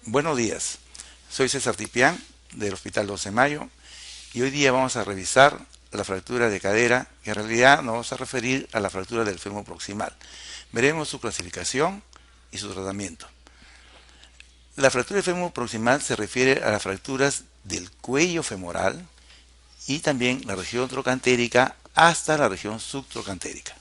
Buenos días, soy César Tipián del Hospital 12 de Mayo y hoy día vamos a revisar la fractura de cadera, que en realidad nos vamos a referir a la fractura del fémur proximal. Veremos su clasificación y su tratamiento. La fractura del fémur proximal se refiere a las fracturas del cuello femoral y también la región trocantérica hasta la región subtrocantérica.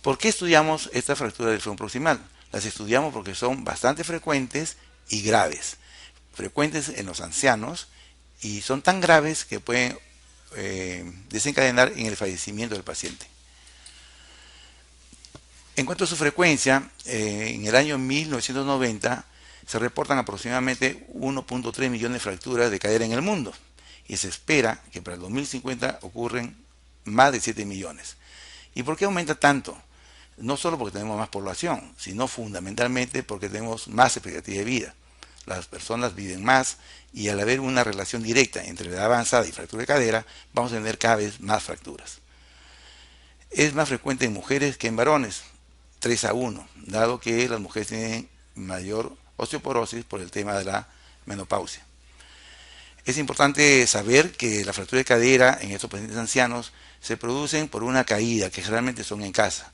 ¿Por qué estudiamos esta fractura del fémur proximal? Las estudiamos porque son bastante frecuentes y graves. Frecuentes en los ancianos y son tan graves que pueden desencadenar en el fallecimiento del paciente. En cuanto a su frecuencia, en el año 1990 se reportan aproximadamente 1.3 millones de fracturas de cadera en el mundo y se espera que para el 2050 ocurren más de 7 millones. ¿Y por qué aumenta tanto? No solo porque tenemos más población, sino fundamentalmente porque tenemos más expectativa de vida. Las personas viven más y al haber una relación directa entre edad avanzada y fractura de cadera, vamos a tener cada vez más fracturas. Es más frecuente en mujeres que en varones, 3-1, dado que las mujeres tienen mayor osteoporosis por el tema de la menopausia. Es importante saber que la fractura de cadera en estos pacientes ancianos se producen por una caída, que generalmente son en casa.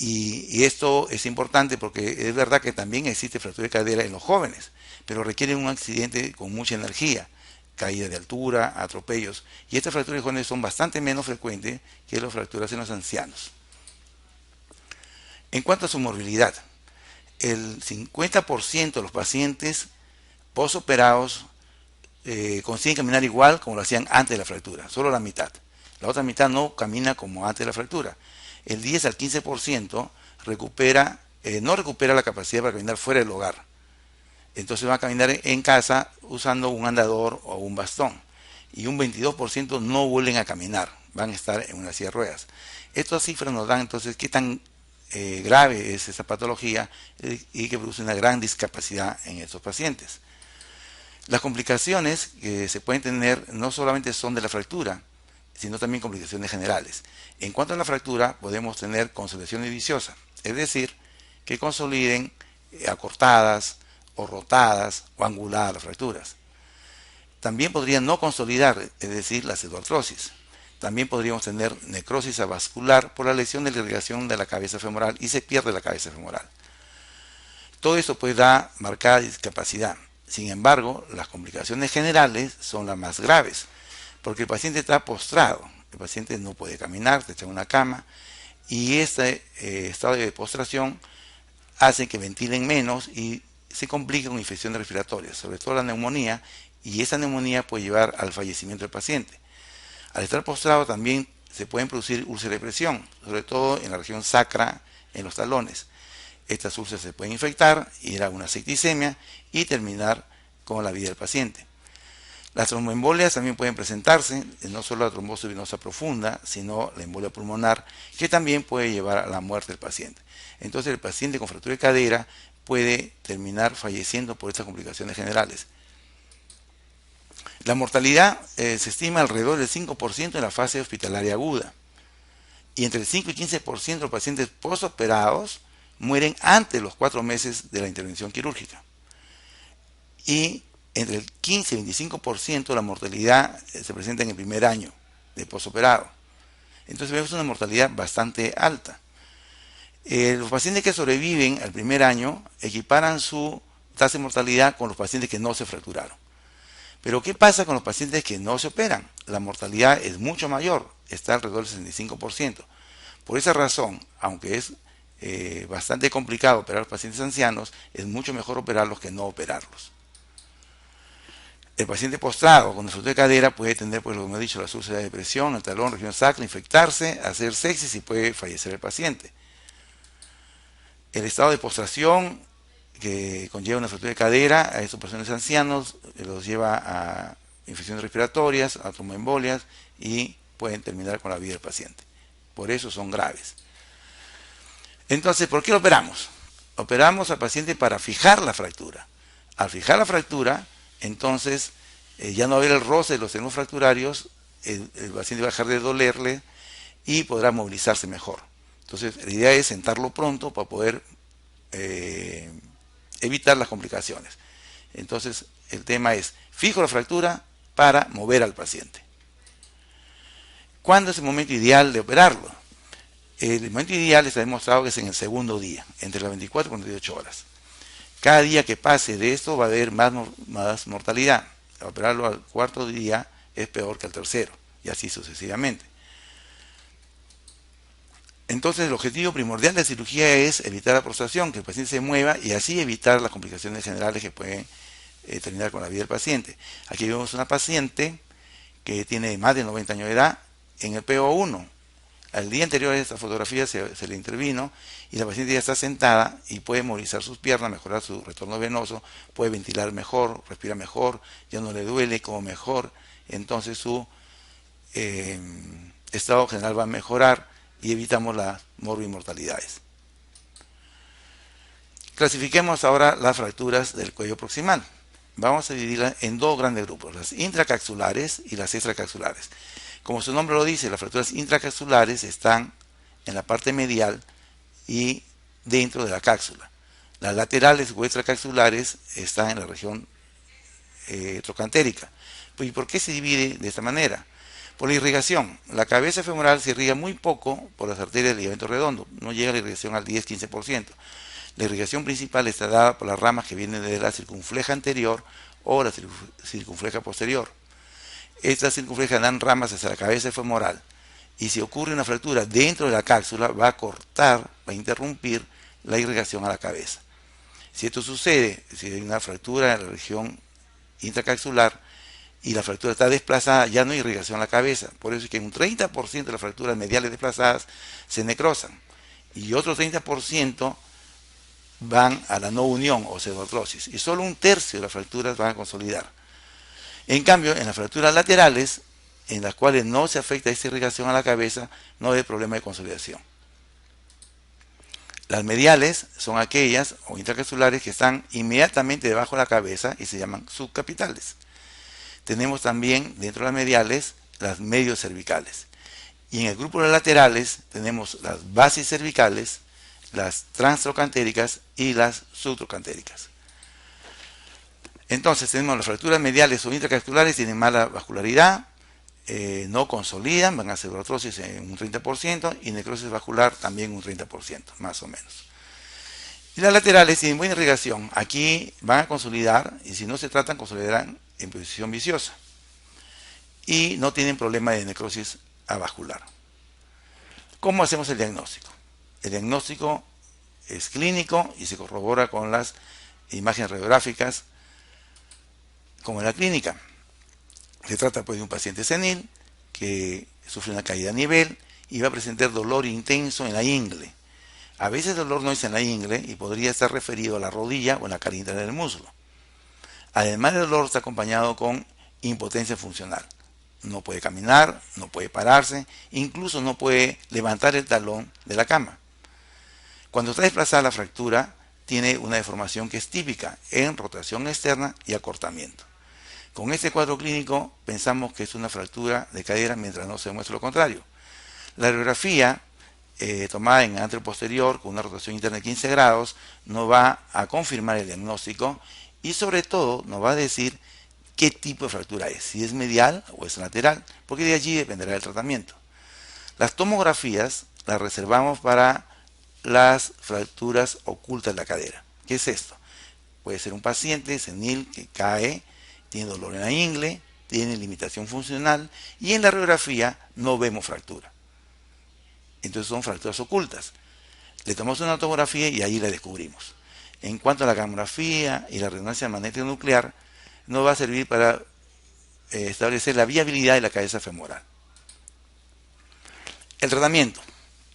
Y esto es importante porque es verdad que también existe fractura de cadera en los jóvenes, pero requieren un accidente con mucha energía, caída de altura, atropellos. Y estas fracturas de jóvenes son bastante menos frecuentes que las fracturas en los ancianos. En cuanto a su morbilidad, el 50% de los pacientes posoperados consiguen caminar igual como lo hacían antes de la fractura, solo la mitad. La otra mitad no camina como antes de la fractura. El 10 al 15% no recupera la capacidad para caminar fuera del hogar. Entonces va a caminar en casa usando un andador o un bastón. Y un 22% no vuelven a caminar, van a estar en una silla de ruedas. Estas cifras nos dan entonces qué tan grave es esta patología y que produce una gran discapacidad en estos pacientes. Las complicaciones que se pueden tener no solamente son de la fractura, sino también complicaciones generales. En cuanto a la fractura, podemos tener consolidaciones viciosas, es decir, que consoliden acortadas o rotadas o anguladas las fracturas. También podrían no consolidar, es decir, la pseudoartrosis. También podríamos tener necrosis avascular por la lesión de la irrigación de la cabeza femoral y se pierde la cabeza femoral. Todo esto puede dar marcada discapacidad. Sin embargo, las complicaciones generales son las más graves, porque el paciente está postrado, el paciente no puede caminar, está en una cama, y este estado de postración hace que ventilen menos y se complica con infecciones respiratorias, sobre todo la neumonía, y esa neumonía puede llevar al fallecimiento del paciente. Al estar postrado también se pueden producir úlceras de presión, sobre todo en la región sacra, en los talones. Estas úlceras se pueden infectar, ir a una septicemia y terminar con la vida del paciente. Las tromboembolias también pueden presentarse, no solo la trombosis venosa profunda, sino la embolia pulmonar, que también puede llevar a la muerte del paciente. Entonces el paciente con fractura de cadera puede terminar falleciendo por estas complicaciones generales. La mortalidad se estima alrededor del 5% en la fase hospitalaria aguda, y entre el 5 y 15% de los pacientes postoperados mueren antes de los 4 meses de la intervención quirúrgica. Y entre el 15 y 25% de la mortalidad se presenta en el primer año de postoperado. Entonces vemos una mortalidad bastante alta. Los pacientes que sobreviven al primer año equiparan su tasa de mortalidad con los pacientes que no se fracturaron. Pero ¿qué pasa con los pacientes que no se operan? La mortalidad es mucho mayor, está alrededor del 65%. Por esa razón, aunque es bastante complicado operar a los pacientes ancianos, es mucho mejor operarlos que no operarlos. El paciente postrado con fractura de cadera puede tener, pues lo hemos dicho, la úlceras de presión, el talón, región sacra, infectarse, hacer sepsis y puede fallecer el paciente. El estado de postración que conlleva una fractura de cadera a estos pacientes ancianos los lleva a infecciones respiratorias, a tromboembolias y pueden terminar con la vida del paciente. Por eso son graves. Entonces, ¿por qué lo operamos? Operamos al paciente para fijar la fractura. Al fijar la fractura, entonces ya no va a haber el roce de los tejidos fracturarios, el paciente va a dejar de dolerle y podrá movilizarse mejor. Entonces la idea es sentarlo pronto para poder evitar las complicaciones. Entonces, el tema es, fijo la fractura para mover al paciente. ¿Cuándo es el momento ideal de operarlo? El momento ideal está demostrado que es en el segundo día, entre las 24 y 48 horas. Cada día que pase de esto va a haber más mortalidad. Operarlo al cuarto día es peor que al tercero, y así sucesivamente. Entonces, el objetivo primordial de la cirugía es evitar la prostración, que el paciente se mueva y así evitar las complicaciones generales que pueden terminar con la vida del paciente. Aquí vemos una paciente que tiene más de 90 años de edad en el PO1. Al día anterior a esta fotografía se le intervino y la paciente ya está sentada y puede movilizar sus piernas, mejorar su retorno venoso, puede ventilar mejor, respira mejor, ya no le duele, como mejor. Entonces su estado general va a mejorar y evitamos las morbimortalidades. Clasifiquemos ahora las fracturas del cuello proximal. Vamos a dividirlas en dos grandes grupos, las intracapsulares y las extracapsulares. Como su nombre lo dice, las fracturas intracapsulares están en la parte medial y dentro de la cápsula. Las laterales o extracapsulares están en la región trocantérica. ¿Y por qué se divide de esta manera? Por la irrigación. La cabeza femoral se irriga muy poco por las arterias del ligamento redondo, no llega la irrigación al 10-15%. La irrigación principal está dada por las ramas que vienen de la circunfleja anterior o la circunfleja posterior. Estas circunflejas dan ramas hacia la cabeza femoral y si ocurre una fractura dentro de la cápsula va a cortar, va a interrumpir la irrigación a la cabeza. Si esto sucede, si hay una fractura en la región intracapsular y la fractura está desplazada, ya no hay irrigación a la cabeza. Por eso es que un 30% de las fracturas mediales desplazadas se necrosan y otro 30% van a la no unión o pseudoartrosis y solo un tercio de las fracturas van a consolidar. En cambio, en las fracturas laterales, en las cuales no se afecta esta irrigación a la cabeza, no hay problema de consolidación. Las mediales son aquellas o intracapsulares que están inmediatamente debajo de la cabeza y se llaman subcapitales. Tenemos también dentro de las mediales las medios cervicales. Y en el grupo de las laterales tenemos las bases cervicales, las transtrocantéricas y las subtrocantéricas. Entonces tenemos las fracturas mediales o intracapsulares, tienen mala vascularidad, no consolidan, van a hacer artrosis en un 30% y necrosis vascular también un 30%, más o menos. Y las laterales tienen buena irrigación, aquí van a consolidar y si no se tratan, consolidarán en posición viciosa. Y no tienen problema de necrosis avascular. ¿Cómo hacemos el diagnóstico? El diagnóstico es clínico y se corrobora con las imágenes radiográficas como en la clínica. Se trata pues de un paciente senil que sufre una caída a nivel y va a presentar dolor intenso en la ingle. A veces el dolor no es en la ingle y podría estar referido a la rodilla o en la carinta del muslo. Además del dolor está acompañado con impotencia funcional. No puede caminar, no puede pararse, incluso no puede levantar el talón de la cama. Cuando está desplazada la fractura, tiene una deformación que es típica en rotación externa y acortamiento. Con este cuadro clínico pensamos que es una fractura de cadera mientras no se demuestre lo contrario. La radiografía tomada en anterior posterior con una rotación interna de 15 grados nos va a confirmar el diagnóstico y sobre todo nos va a decir qué tipo de fractura es, si es medial o es lateral, porque de allí dependerá del tratamiento. Las tomografías las reservamos para las fracturas ocultas de la cadera. ¿Qué es esto? Puede ser un paciente senil que cae, tiene dolor en la ingle, tiene limitación funcional y en la radiografía no vemos fractura. Entonces son fracturas ocultas. Le tomamos una tomografía y ahí la descubrimos. En cuanto a la gamografía y la resonancia magnética nuclear, nos va a servir para establecer la viabilidad de la cabeza femoral. El tratamiento.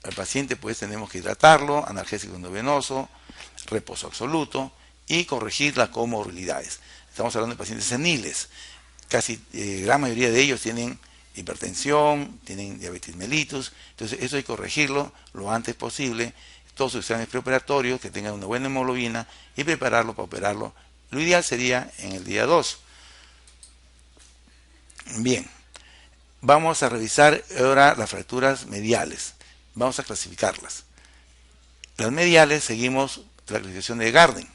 Al paciente pues tenemos que hidratarlo, analgésico endovenoso, reposo absoluto y corregir las comorbilidades. Estamos hablando de pacientes seniles. Casi gran mayoría de ellos tienen hipertensión, tienen diabetes mellitus. Entonces eso hay que corregirlo lo antes posible. Todos sus exámenes preoperatorios, que tengan una buena hemoglobina y prepararlo para operarlo. Lo ideal sería en el día 2. Bien, vamos a revisar ahora las fracturas mediales. Vamos a clasificarlas. Las mediales seguimos de la clasificación de Gardner.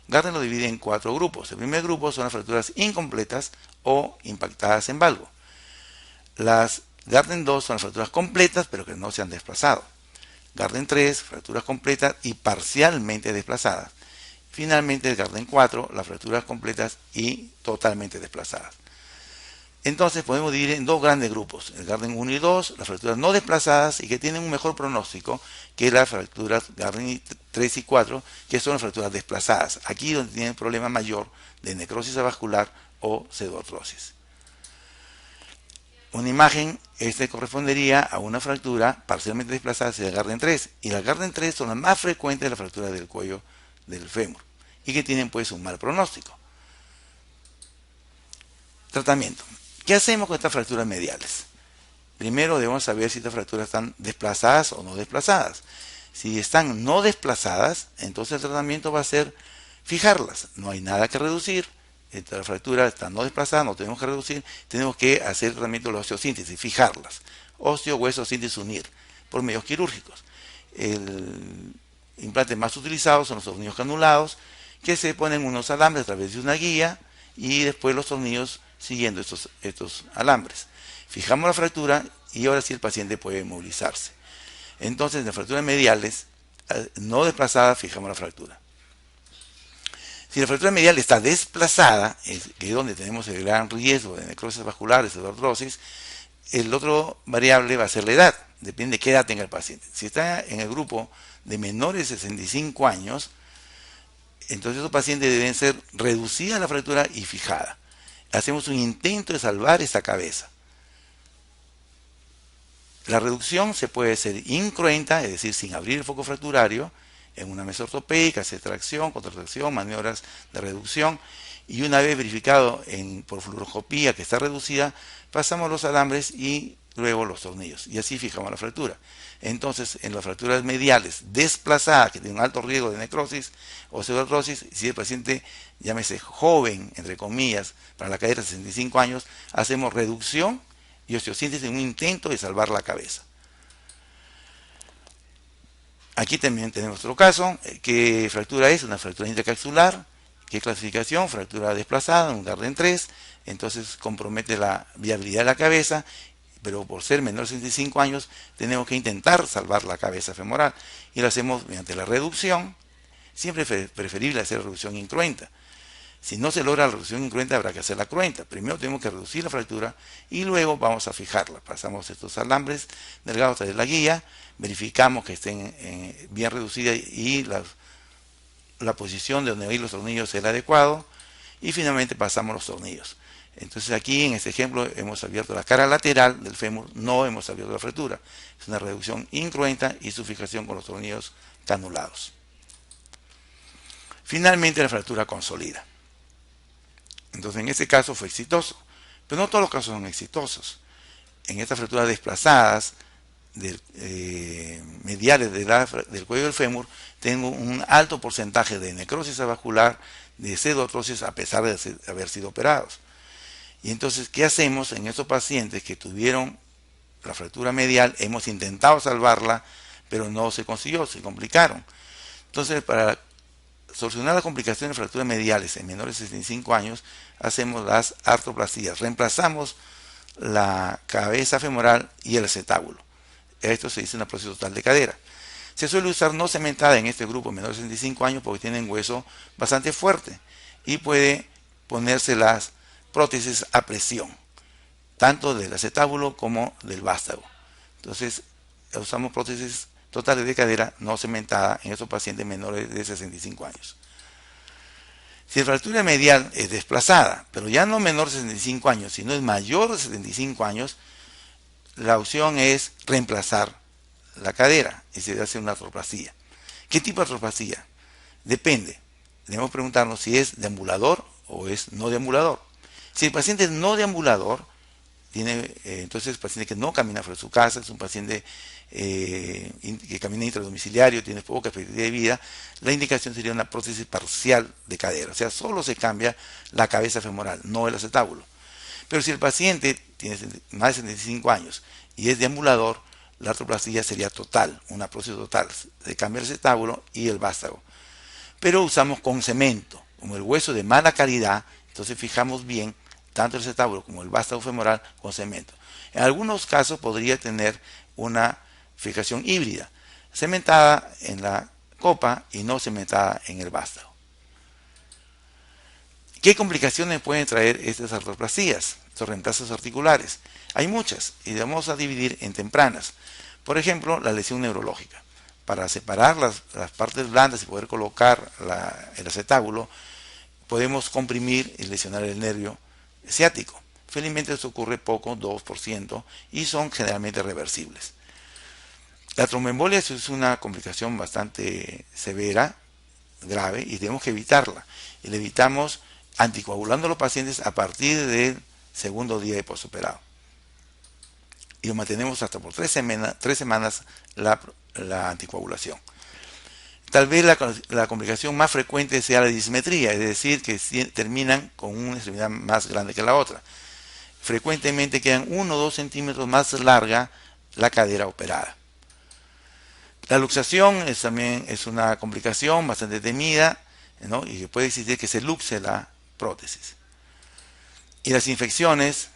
Gardner lo divide en 4 grupos. El primer grupo son las fracturas incompletas o impactadas en valgo. Las Gardner 2 son las fracturas completas pero que no se han desplazado. Gardner 3, fracturas completas y parcialmente desplazadas. Finalmente el Gardner 4, las fracturas completas y totalmente desplazadas. Entonces podemos dividir en 2 grandes grupos, el Gardner 1 y 2, las fracturas no desplazadas y que tienen un mejor pronóstico que las fracturas Gardner 3 y 4, que son las fracturas desplazadas, aquí donde tienen un problema mayor de necrosis avascular o pseudoartrosis. Una imagen, correspondería a una fractura parcialmente desplazada hacia el Gardner 3, y las Gardner 3 son las más frecuentes de las fracturas del cuello del fémur, y que tienen pues un mal pronóstico. Tratamiento. ¿Qué hacemos con estas fracturas mediales? Primero debemos saber si estas fracturas están desplazadas o no desplazadas. Si están no desplazadas, entonces el tratamiento va a ser fijarlas. No hay nada que reducir. La fractura está no desplazada, no tenemos que reducir. Tenemos que hacer el tratamiento de la osteosíntesis, fijarlas. Óseo-hueso síntesis unir por medios quirúrgicos. El implante más utilizado son los tornillos canulados, que se ponen unos alambres a través de una guía y después los tornillos siguiendo estos alambres. Fijamos la fractura y ahora sí el paciente puede movilizarse. Entonces, en las fracturas mediales no desplazadas, fijamos la fractura. Si la fractura medial está desplazada, que es donde tenemos el gran riesgo de necrosis vasculares o de artrosis, el otro variable va a ser la edad. Depende de qué edad tenga el paciente. Si está en el grupo de menores de 65 años, entonces esos pacientes deben ser reducida la fractura y fijada. Hacemos un intento de salvar esta cabeza. La reducción se puede hacer incruenta, es decir, sin abrir el foco fracturario, en una mesa ortopédica, hacer tracción, contracción, maniobras de reducción, y una vez verificado por fluoroscopía que está reducida, pasamos los alambres y luego los tornillos, y así fijamos la fractura. Entonces, en las fracturas mediales desplazadas, que tienen un alto riesgo de necrosis o pseudoartrosis, si el paciente, llámese joven, entre comillas, para la cadera de 65 años, hacemos reducción y osteosíntesis en un intento de salvar la cabeza. Aquí también tenemos otro caso. ¿Qué fractura es? Una fractura intercapsular. ¿Qué clasificación? Fractura desplazada, un Gardner 3. Entonces compromete la viabilidad de la cabeza, pero por ser menor de 65 años tenemos que intentar salvar la cabeza femoral y lo hacemos mediante la reducción. Siempre es preferible hacer reducción incruenta. Si no se logra la reducción incruenta, habrá que hacer la cruenta. Primero tenemos que reducir la fractura y luego vamos a fijarla. Pasamos estos alambres delgados de la guía, verificamos que estén bien reducidas y la posición de donde hay los tornillos es el adecuado, y finalmente pasamos los tornillos. Entonces aquí en este ejemplo hemos abierto la cara lateral del fémur, no hemos abierto la fractura. Es una reducción incruenta y su fijación con los tornillos canulados. Finalmente la fractura consolida. Entonces en este caso fue exitoso, pero no todos los casos son exitosos. En estas fracturas desplazadas mediales del cuello del fémur, tengo un alto porcentaje de necrosis avascular, de pseudoartrosis a pesar de haber sido operados. Y entonces, ¿qué hacemos en estos pacientes que tuvieron la fractura medial? Hemos intentado salvarla, pero no se consiguió, se complicaron. Entonces, para solucionar las complicaciones de fracturas mediales en menores de 65 años, hacemos las artroplastías. Reemplazamos la cabeza femoral y el acetábulo. Esto se dice una prótesis total de cadera. Se suele usar no cementada en este grupo menores de 65 años porque tienen hueso bastante fuerte y puede ponerse las prótesis a presión, tanto del acetábulo como del vástago. Entonces, usamos prótesis totales de cadera no cementada en estos pacientes menores de 65 años. Si la fractura medial es desplazada, pero ya no menor de 65 años, sino es mayor de 75 años, la opción es reemplazar la cadera y se hace una artroplastía. ¿Qué tipo de artroplastía? Depende. Debemos preguntarnos si es deambulador o es no deambulador. Si el paciente es no deambulador, entonces el paciente que no camina fuera de su casa, es un paciente que camina intradomiciliario, tiene poca expectativa de vida, la indicación sería una prótesis parcial de cadera, o sea, solo se cambia la cabeza femoral, no el acetábulo. Pero si el paciente tiene más de 75 años y es deambulador, la artroplastía sería total, una prótesis total, se cambia el acetábulo y el vástago. pero usamos con cemento. Como el hueso de mala calidad, entonces fijamos bien tanto el acetábulo como el vástago femoral con cemento. En algunos casos podría tener una fijación híbrida, cementada en la copa y no cementada en el vástago. ¿Qué complicaciones pueden traer estas artroplastías, estos reemplazos articulares? Hay muchas y vamos a dividir en tempranas. Por ejemplo, la lesión neurológica. Para separar las partes blandas y poder colocar el acetábulo, podemos comprimir y lesionar el nervio ciático. Felizmente esto ocurre poco, 2%, y son generalmente reversibles. La tromboembolia es una complicación bastante severa, grave, y tenemos que evitarla. Y la evitamos anticoagulando a los pacientes a partir del segundo día de postoperado. Y lo mantenemos hasta por 3 semanas la anticoagulación. Tal vez la complicación más frecuente sea la dismetría, es decir, que terminan con una extremidad más grande que la otra. Frecuentemente quedan 1 o 2 centímetros más larga la cadera operada. La luxación también es una complicación bastante temida, ¿no? Y que puede existir que se luxe la prótesis. Y las infecciones,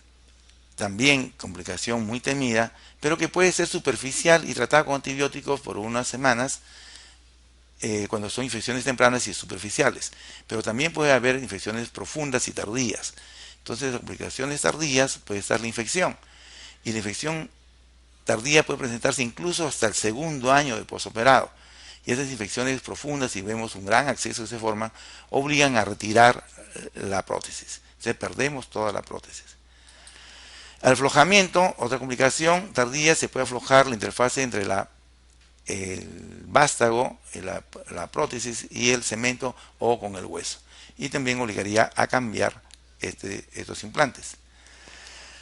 también complicación muy temida, pero que puede ser superficial y tratada con antibióticos por unas semanas, cuando son infecciones tempranas y superficiales. Pero también puede haber infecciones profundas y tardías. Entonces, las complicaciones tardías puede estar la infección. Y la infección tardía puede presentarse incluso hasta el segundo año de postoperado. Y esas infecciones profundas, si vemos un gran acceso que se forman, obligan a retirar la prótesis. Entonces perdemos toda la prótesis. Al aflojamiento, otra complicación tardía, se puede aflojar la interfase entre el vástago, la prótesis y el cemento o con el hueso. Y también obligaría a cambiar estos implantes.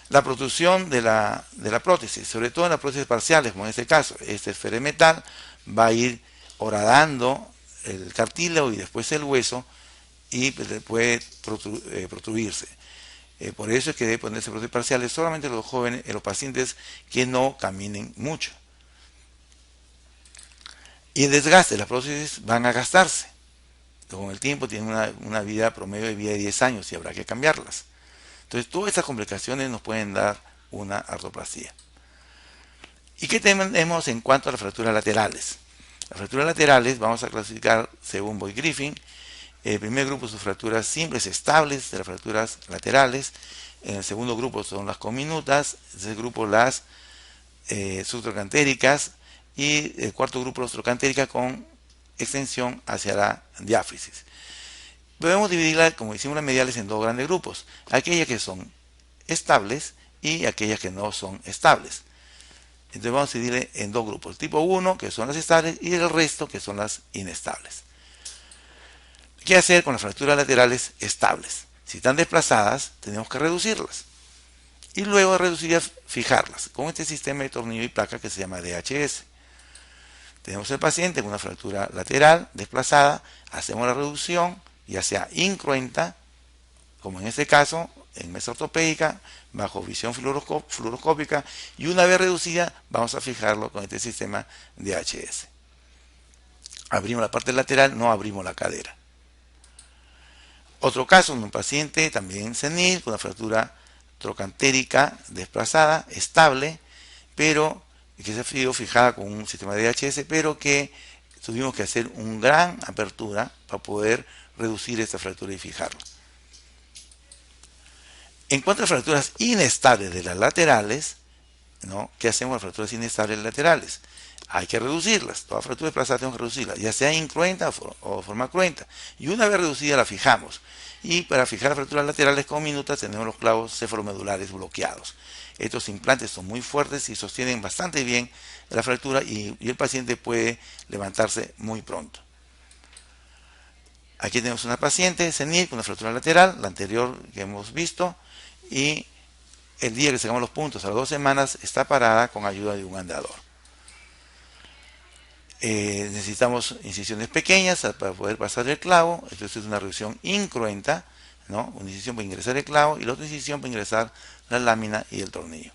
La protrusión de la prótesis, sobre todo en las prótesis parciales, como en este caso, este esfero de metal va a ir horadando el cartílago y después el hueso y puede protruirse. Por eso es que debe ponerse prótesis parciales solamente los jóvenes, los pacientes que no caminen mucho. Y el desgaste, las prótesis van a gastarse. Con el tiempo tienen una vida promedio de vida de 10 años y habrá que cambiarlas. Entonces, todas estas complicaciones nos pueden dar una artroplastía. ¿Y qué tenemos en cuanto a las fracturas laterales? Las fracturas laterales vamos a clasificar según Boyd Griffin. El primer grupo son fracturas simples estables de las fracturas laterales. En el segundo grupo son las comminutas. En el tercer grupo las subtrocantéricas. Y el cuarto grupo las trocantéricas con extensión hacia la diáfisis. Podemos dividirla, como hicimos las mediales, en dos grandes grupos. Aquellas que son estables y aquellas que no son estables. Entonces vamos a dividirle en dos grupos. Tipo 1, que son las estables, y el resto, que son las inestables. ¿Qué hacer con las fracturas laterales estables? Si están desplazadas, tenemos que reducirlas. Y luego de reducirlas, fijarlas con este sistema de tornillo y placa que se llama DHS. Tenemos el paciente con una fractura lateral desplazada, hacemos la reducción, ya sea incruenta, como en este caso, en mesa ortopédica, bajo visión fluoroscópica, y una vez reducida, vamos a fijarlo con este sistema de HS. Abrimos la parte lateral, no abrimos la cadera. Otro caso, un paciente también senil, con una fractura trocantérica desplazada, estable, pero que se ha sido fijada con un sistema de HS, pero que tuvimos que hacer una gran apertura para poder reducir esta fractura y fijarla. En cuanto a fracturas inestables de las laterales, ¿no? ¿Qué hacemos con las fracturas inestables laterales? Hay que reducirlas. Toda fractura desplazada tenemos que reducirla, ya sea incruenta o de forma cruenta. Y una vez reducida la fijamos. Y para fijar las fracturas laterales con minutas tenemos los clavos cefalomedulares bloqueados. Estos implantes son muy fuertes y sostienen bastante bien la fractura y el paciente puede levantarse muy pronto. Aquí tenemos una paciente senil con una fractura lateral, la anterior que hemos visto, y el día que sacamos los puntos, a las 2 semanas, está parada con ayuda de un andador. Necesitamos incisiones pequeñas para poder pasar el clavo. Entonces es una reducción incruenta, ¿no? Una incisión para ingresar el clavo y la otra incisión para ingresar la lámina y el tornillo.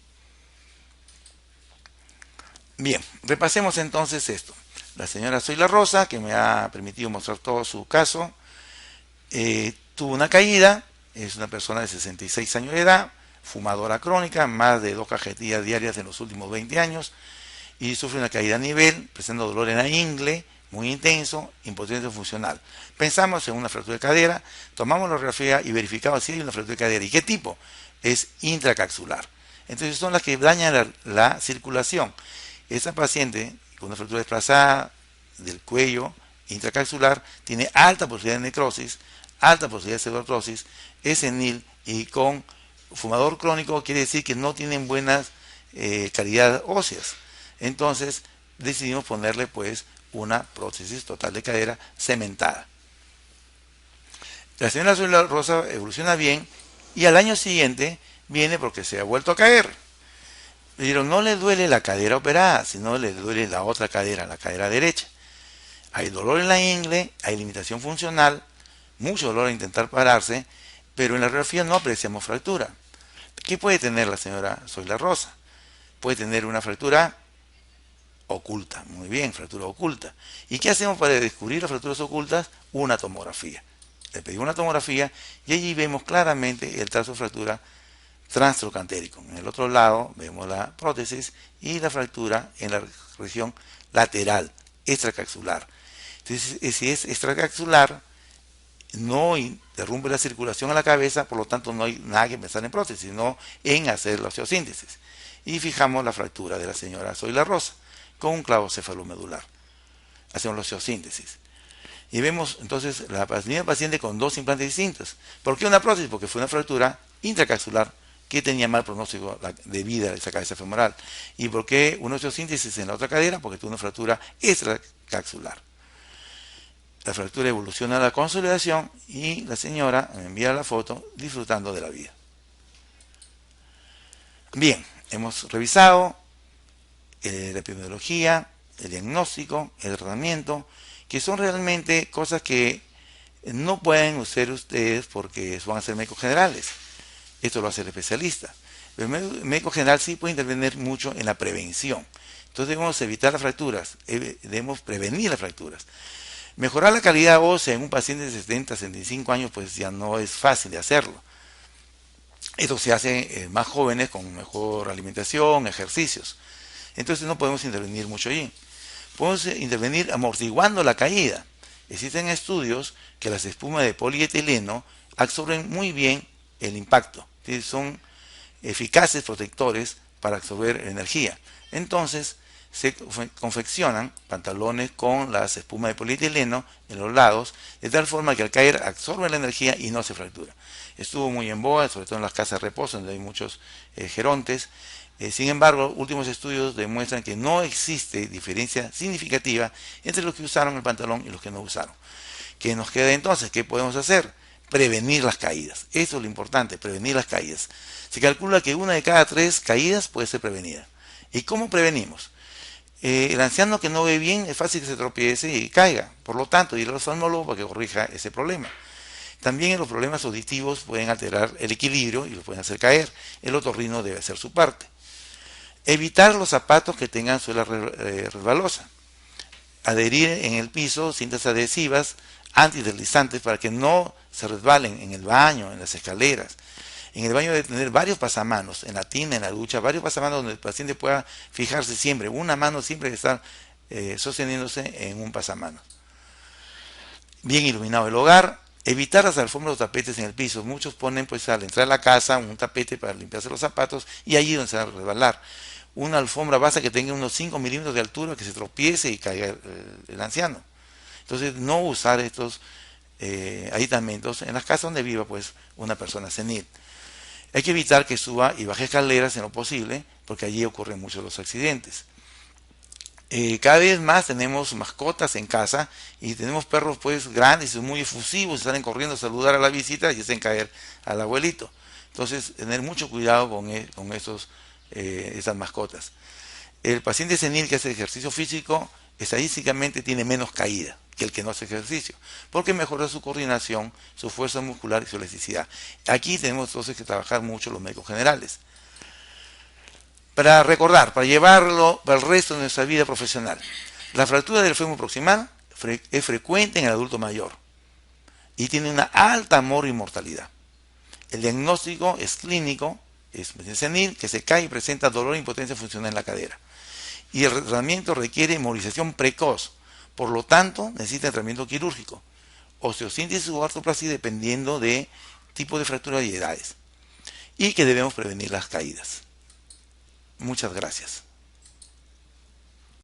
Bien, repasemos entonces esto. La señora Zoila Rosa, que me ha permitido mostrar todo su caso, tuvo una caída, es una persona de 66 años de edad, fumadora crónica, más de 2 cajetillas diarias en los últimos 20 años, y sufre una caída a nivel, presentando dolor en la ingle, muy intenso, impotencia funcional. Pensamos en una fractura de cadera, tomamos la radiografía y verificamos si hay una fractura de cadera. ¿Y qué tipo? Es intracapsular. Entonces son las que dañan la circulación. Esa paciente con una fractura desplazada del cuello intracapsular tiene alta posibilidad de necrosis, alta posibilidad de pseudoartrosis, es senil y con fumador crónico quiere decir que no tienen buenas calidad óseas. Entonces decidimos ponerle pues una prótesis total de cadera cementada. La señora Zoila Rosa evoluciona bien y al año siguiente viene porque se ha vuelto a caer. Pero no le duele la cadera operada, sino le duele la otra cadera, la cadera derecha. Hay dolor en la ingle, hay limitación funcional, mucho dolor a intentar pararse, pero en la radiografía no apreciamos fractura. ¿Qué puede tener la señora Zoila Rosa? Puede tener una fractura oculta, muy bien, fractura oculta. ¿Y qué hacemos para descubrir las fracturas ocultas? Una tomografía. Le pedimos una tomografía y allí vemos claramente el trazo de fractura transtrocantérico. En el otro lado vemos la prótesis y la fractura en la región lateral, extracapsular. Entonces, si es extracapsular, no interrumpe la circulación a la cabeza, por lo tanto no hay nada que pensar en prótesis, sino en hacer la osteosíntesis. Y fijamos la fractura de la señora Zoila Rosa con un clavo cefalomedular. Hacemos la osteosíntesis. Y vemos entonces la misma paciente con 2 implantes distintos. ¿Por qué una prótesis? Porque fue una fractura intracapsular que tenía mal pronóstico de vida de esa cabeza femoral. ¿Y por qué una osteosíntesis en la otra cadera? Porque tuvo una fractura extracapsular. La fractura evoluciona a la consolidación y la señora me envía la foto disfrutando de la vida. Bien, hemos revisado la epidemiología, el diagnóstico, el tratamiento, que son realmente cosas que no pueden hacer ustedes porque van a ser médicos generales. Esto lo hace el especialista. Pero el médico general sí puede intervenir mucho en la prevención. Entonces debemos evitar las fracturas, debemos prevenir las fracturas. Mejorar la calidad ósea en un paciente de 70, 75 años, pues ya no es fácil de hacerlo. Esto se hace en más jóvenes con mejor alimentación, ejercicios. Entonces no podemos intervenir mucho allí. Podemos intervenir amortiguando la caída. Existen estudios que las espumas de polietileno absorben muy bien el impacto. Son eficaces protectores para absorber energía. Entonces se confeccionan pantalones con las espumas de polietileno en los lados, de tal forma que al caer absorben la energía y no se fractura. Estuvo muy en boga, sobre todo en las casas de reposo, donde hay muchos gerontes. Sin embargo, últimos estudios demuestran que no existe diferencia significativa entre los que usaron el pantalón y los que no usaron. ¿Qué nos queda entonces? ¿Qué podemos hacer? Prevenir las caídas. Eso es lo importante, prevenir las caídas. Se calcula que 1 de cada 3 caídas puede ser prevenida. ¿Y cómo prevenimos? El anciano que no ve bien es fácil que se tropiece y caiga. Por lo tanto, ir al oftalmólogo para que corrija ese problema. También los problemas auditivos pueden alterar el equilibrio y lo pueden hacer caer. El otorrino debe hacer su parte. Evitar los zapatos que tengan suela resbalosa. Adherir en el piso cintas adhesivas antideslizantes para que no se resbalen en el baño, en las escaleras. En el baño debe tener varios pasamanos, en la tina, en la ducha, varios pasamanos donde el paciente pueda fijarse siempre. Una mano siempre debe estar sosteniéndose en un pasamanos. Bien iluminado el hogar. Evitar las alfombras o tapetes en el piso. Muchos ponen pues al entrar a la casa un tapete para limpiarse los zapatos y allí donde se va a resbalar. Una alfombra basta que tenga unos 5 milímetros de altura, que se tropiece y caiga el anciano. Entonces no usar estos aditamentos en las casas donde viva pues una persona senil. Hay que evitar que suba y baje escaleras en lo posible, porque allí ocurren muchos los accidentes. Cada vez más tenemos mascotas en casa y tenemos perros pues grandes y muy efusivos, salen corriendo a saludar a la visita y hacen caer al abuelito. Entonces tener mucho cuidado con estas mascotas. El paciente senil que hace ejercicio físico estadísticamente tiene menos caída que el que no hace ejercicio, porque mejora su coordinación, su fuerza muscular y su elasticidad. Aquí tenemos entonces que trabajar mucho los médicos generales. Para recordar, para llevarlo para el resto de nuestra vida profesional. La fractura del fémur proximal es frecuente en el adulto mayor y tiene una alta mortalidad. El diagnóstico es clínico, es senil, que se cae y presenta dolor e impotencia funcional en la cadera. Y el tratamiento requiere inmovilización precoz, por lo tanto necesita tratamiento quirúrgico, osteosíntesis o artroplasia dependiendo de tipo de fractura y edades. Y que debemos prevenir las caídas. Muchas gracias.